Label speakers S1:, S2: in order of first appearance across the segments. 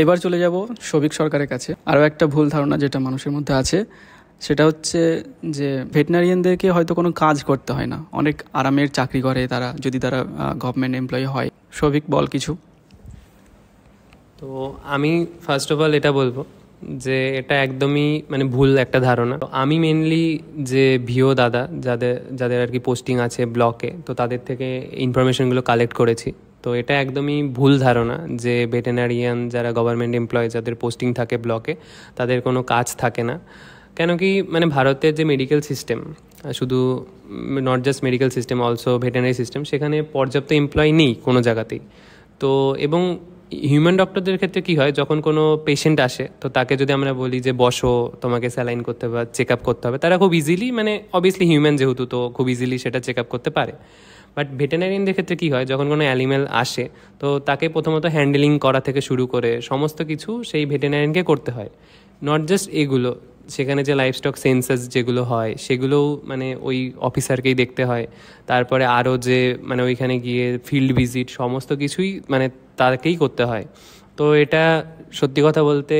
S1: এবার চলে যাব শৌভিক সরকারের কাছে। আরও একটা ভুল ধারণা যেটা মানুষের মধ্যে আছে সেটা হচ্ছে যে ভেটেরিনারিয়ানদেরকে হয়তো কোনো কাজ করতে হয় না, অনেক আরামের চাকরি করে তারা, যদি তারা গভর্নমেন্ট এমপ্লয়ি হয়। শৌভিক, বল কিছু।
S2: তো আমি ফার্স্ট অফ অল এটা বলবো যে এটা একদমই ভুল একটা ধারণা। আমি মেনলি যে ভিও দাদা যাদের আর কি পোস্টিং আছে ব্লকে, তো তাদের থেকে ইনফরমেশনগুলো কালেক্ট করেছি। তো এটা একদমই ভুল ধারণা যে ভেটেরিনারিয়ান যারা গভর্নমেন্ট এমপ্লয়ি যাদের পোস্টিং থাকে ব্লকে তাদের কোনো কাজ থাকে না। কেন কি ভারতের যে মেডিকেল সিস্টেম, শুধু not just medical system, also veterinary system, সেখানে পর্যাপ্ত এমপ্লয়ি নেই কোনো জায়গাতেই। তো এবং হিউম্যান ডক্টরদের ক্ষেত্রে কী হয়, যখন কোনো পেশেন্ট আসে তো তাকে যদি আমরা বলি যে বসো, তোমাকে স্যালাইন করতে হবে, চেক আপ করতে হবে, তারা খুব ইজিলি অবভিয়াসলি হিউম্যান যেহেতু, তো খুব ইজিলি সেটা চেক আপ করতে পারে। বাট ভেটেরিনারিয়ানদের ক্ষেত্রে কী হয়, যখন কোনো অ্যানিম্যাল আসে তো তাকে প্রথমত হ্যান্ডেলিং করা থেকে শুরু করে সমস্ত কিছু সেই ভেটেরিনারিয়ানকে করতে হয়। নট জাস্ট এগুলো, সেখানে যে লাইভস্টক সেন্সাস যেগুলো হয় সেগুলোও ওই অফিসারকেই দেখতে হয়। তারপরে আরও যে ওইখানে গিয়ে ফিল্ড ভিজিট সমস্ত কিছুই তাকেই করতে হয়। তো এটা সত্যি কথা বলতে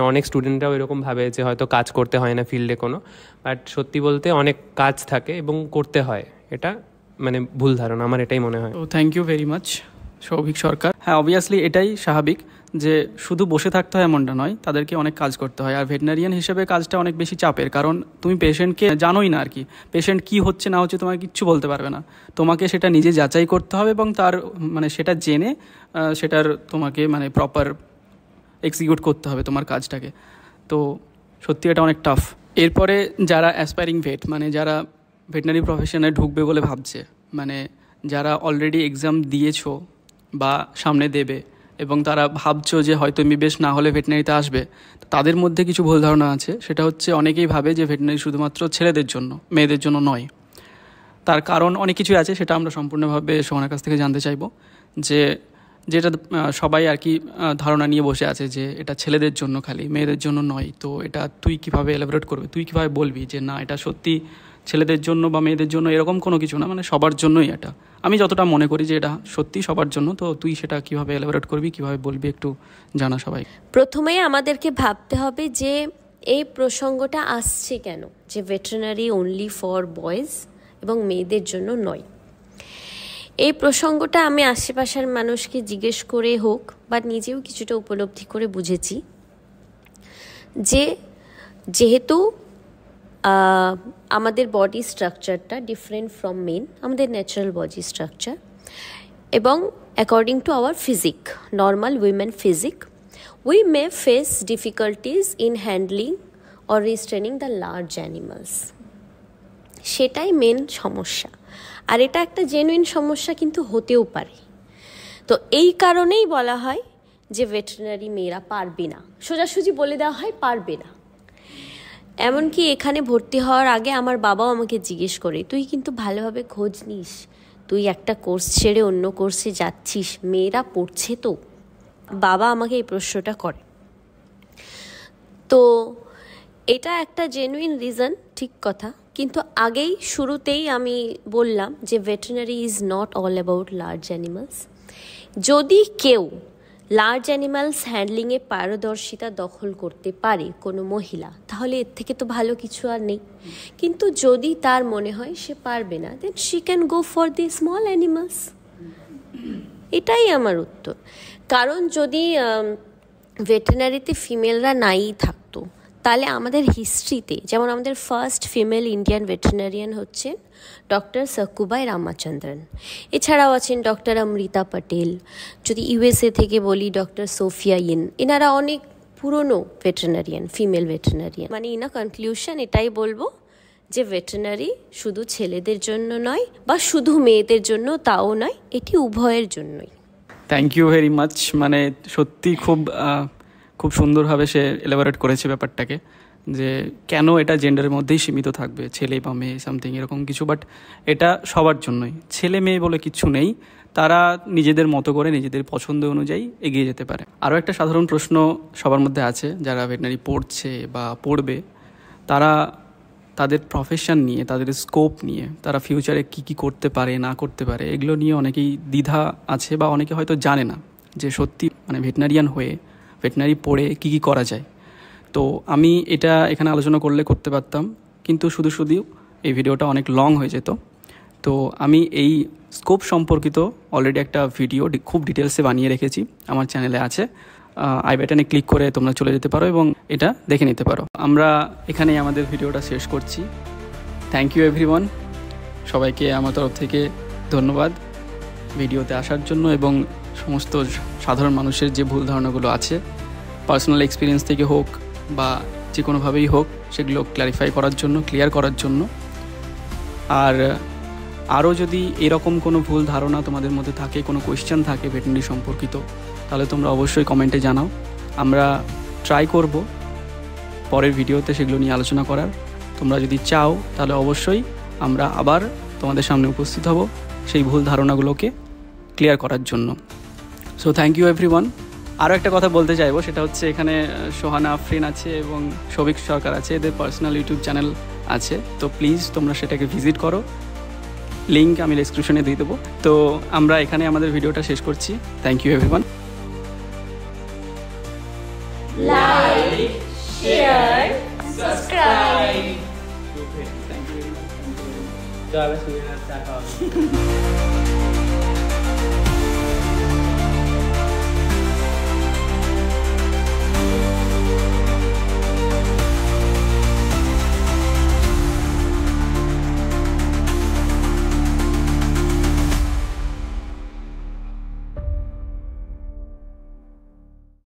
S2: অনেক স্টুডেন্টরাও এরকম ভাবে যে হয়তো কাজ করতে হয় না ফিল্ডে কোনো, বাট সত্যি বলতে অনেক কাজ থাকে এবং করতে হয়। এটা ভুল ধারণা, আমার এটাই মনে হয়।
S1: তো thank you very much Shouvik Sarkar. হ্যাঁ, অবভিয়াসলি এটাই স্বাভাবিক যে শুধু বসে থাকতে হয় এমনটা নয়, তাদেরকে অনেক কাজ করতে হয়। আর ভেটেরিনারিয়ান হিসেবে কাজটা অনেক বেশি চাপের, কারণ তুমি পেশেন্টকে জানোই না আর কি, পেশেন্ট কী হচ্ছে না হচ্ছে তোমাকে কিচ্ছু বলতে পারবে না, তোমাকে সেটা নিজে যাচাই করতে হবে এবং তার সেটা জেনে সেটার তোমাকে প্রপার এক্সিকিউট করতে হবে তোমার কাজটাকে। তো সত্যি এটা অনেক টাফ। এরপরে যারা অ্যাসপায়ারিং ভেট, যারা ভেটেরিনারি প্রফেশনে ঢুকবে বলে ভাবছে, যারা অলরেডি এক্সাম দিয়েছো বা সামনে দেবে এবং তারা ভাবছো যে হয়তো এমবিবিএস না হলে ভেটেরিনারিতে আসবে, তাদের মধ্যে কিছু ভুল ধারণা আছে। সেটা হচ্ছে অনেকেই ভাবে যে ভেটেরিনারি শুধুমাত্র ছেলেদের জন্য, মেয়েদের জন্য নয়। তার কারণ অনেক কিছুই আছে, সেটা আমরা সম্পূর্ণভাবে সোহানার কাছ থেকে জানতে চাইবো। যেটা সবাই আর কি ধারণা নিয়ে বসে আছে যে এটা ছেলেদের জন্য খালি, মেয়েদের জন্য নয়। তো এটা তুই কিভাবে এলাবোরেট করবি, তুই কিভাবে বলবি যে না এটা সত্যি ছেলেদের জন্য বা মেয়েদের জন্য এরকম কোনো কিছু না, সবার জন্যই এটা। আমি যতটা মনে করি যে এটা সত্যি সবার জন্য। তো তুই সেটা কিভাবে এলাবোরেট করবি, কিভাবে বলবি, একটু জানা সবাই।
S3: প্রথমে আমাদেরকে ভাবতে হবে যে এই প্রসঙ্গটা আসছে কেন, যে ভেটেরিনারি অনলি ফর বয়েজ এবং মেয়েদের জন্য নয়। এই প্রসঙ্গটা আমি আশেপাশের মানুষকে জিজ্ঞেস করে হোক বা নিজেও কিছুটা উপলব্ধি করে বুঝেছি যে যেহেতু আমাদের বডি স্ট্রাকচারটা ডিফারেন্ট ফ্রম মেন, আমাদের ন্যাচারাল বডি স্ট্রাকচার, এবং according to our physique, normal women physique, we may face difficulties in handling or restraining the large animals. সেটাই মেন সমস্যা। আর এটা একটা জেনুইন সমস্যা কিন্তু হতেও পারে। তো এই কারণেই বলা হয় যে ভেটেরিনারি মেয়েরা পারবে না, সোজাসুজি বলে দেওয়া হয় পারবে না। এমনকি এখানে ভর্তি হওয়ার আগে আমার বাবাও আমাকে জিজ্ঞেস করে, তুই কিন্তু ভালোভাবে খোঁজ নিস, তুই একটা কোর্স ছেড়ে অন্য কোর্সে যাচ্ছিস, মেয়েরা পড়ছে তো। বাবা আমাকে এই প্রশ্নটা করে। তো এটা একটা জেনুইন রিজন, ঠিক কথা। কিন্তু আগেই শুরুতেই আমি বললাম যে veterinary is not all about large animals. যদি কেউ লার্জ অ্যানিমালস হ্যান্ডলিংয়ে পারদর্শিতা দখল করতে পারে কোনো মহিলা, তাহলে এর থেকে তো ভালো কিছু আর নেই। কিন্তু যদি তার মনে হয় সে পারবে না, then she can go for the small animals. এটাই আমার উত্তর। কারণ যদি ভেটেরিনারিতে ফিমেলরা নাই থাকতো, তাহলে আমাদের হিস্ট্রিতে, যেমন আমাদের ফার্স্ট ফিমেল ইন্ডিয়ান ভেটেরিনারিয়ান হচ্ছেন ডক্টর সাকুবাই রামাচন্দ্রন, এছাড়াও আছেন ডক্টর অমৃতা পটেল, যদি ইউএসএ থেকে বলি ডক্টর সোফিয়া ইন, এনারা অনেক পুরনো veterinarian, female veterinarian. In a conclusion এটাই বলবো যে ভেটেরিনারি শুধু ছেলেদের জন্য নয় বা শুধু মেয়েদের জন্য, তাও নয়, এটি উভয়ের জন্যই।
S1: Thank you very much. সত্যি খুব সুন্দরভাবে সে এলাবোরেট করেছে ব্যাপারটাকে, যে কেন এটা জেন্ডারের মধ্যেই সীমিত থাকবে, ছেলে বা মেয়ে সামথিং এরকম কিছু। বাট এটা সবার জন্যই, ছেলে মেয়ে বলে কিছু নেই, তারা নিজেদের মতো করে নিজেদের পছন্দ অনুযায়ী এগিয়ে যেতে পারে। আরও একটা সাধারণ প্রশ্ন সবার মধ্যে আছে যারা ভেটেরিনারি পড়ছে বা পড়বে, তারা তাদের প্রফেশন নিয়ে, তাদের স্কোপ নিয়ে, তারা ফিউচারে কি করতে পারে না করতে পারে, এগুলো নিয়ে অনেকেই দ্বিধা আছে বা অনেকে হয়তো জানে না যে সত্যি ভেটেরিনারিয়ান হয়ে ভেটেনারি পড়ে কী করা যায়। তো আমি এটা এখানে আলোচনা করতে পারতাম, কিন্তু শুধু এই ভিডিওটা অনেক লং হয়ে যেত। তো আমি এই স্কোপ সম্পর্কিত অলরেডি একটা ভিডিও খুব ডিটেলসে বানিয়ে রেখেছি, আমার চ্যানেলে আছে। আই বাটনে ক্লিক করে তোমরা চলে যেতে পারো এবং এটা দেখে নিতে পারো। আমরা এখানেই আমাদের ভিডিওটা শেষ করছি। থ্যাংক ইউ এভরিওয়ান, সবাইকে আমার তরফ থেকে ধন্যবাদ ভিডিওতে আসার জন্য এবং সমস্ত সাধারণ মানুষের যে ভুল ধারণাগুলো আছে পার্সোনাল এক্সপিরিয়েন্স থেকে হোক বা যে কোনোভাবেই হোক, সেগুলো ক্ল্যারিফাই করার জন্য, ক্লিয়ার করার জন্য। আর আরও যদি এরকম কোনো ভুল ধারণা তোমাদের মধ্যে থাকে, কোনো কোয়েশ্চেন থাকে ভেটেরিনারি সম্পর্কিত, তাহলে তোমরা অবশ্যই কমেন্টে জানাও। আমরা ট্রাই করব পরের ভিডিওতে সেগুলো নিয়ে আলোচনা করার। তোমরা যদি চাও তাহলে অবশ্যই আমরা আবার তোমাদের সামনে উপস্থিত হব সেই ভুল ধারণাগুলোকে ক্লিয়ার করার জন্য। So thank you everyone. আরও একটা কথা বলতে চাইবো, সেটা হচ্ছে এখানে সোহানা আফরিন আছে এবং সৌভিক সরকার আছে, এদের পার্সোনাল ইউটিউব চ্যানেল আছে। তো প্লিজ তোমরা সেটাকে ভিজিট করো, লিঙ্ক আমি ডেসক্রিপশনে দিয়ে দেবো। তো আমরা এখানে আমাদের ভিডিওটা শেষ করছি। Thank you everyone.
S3: Like, share, subscribe.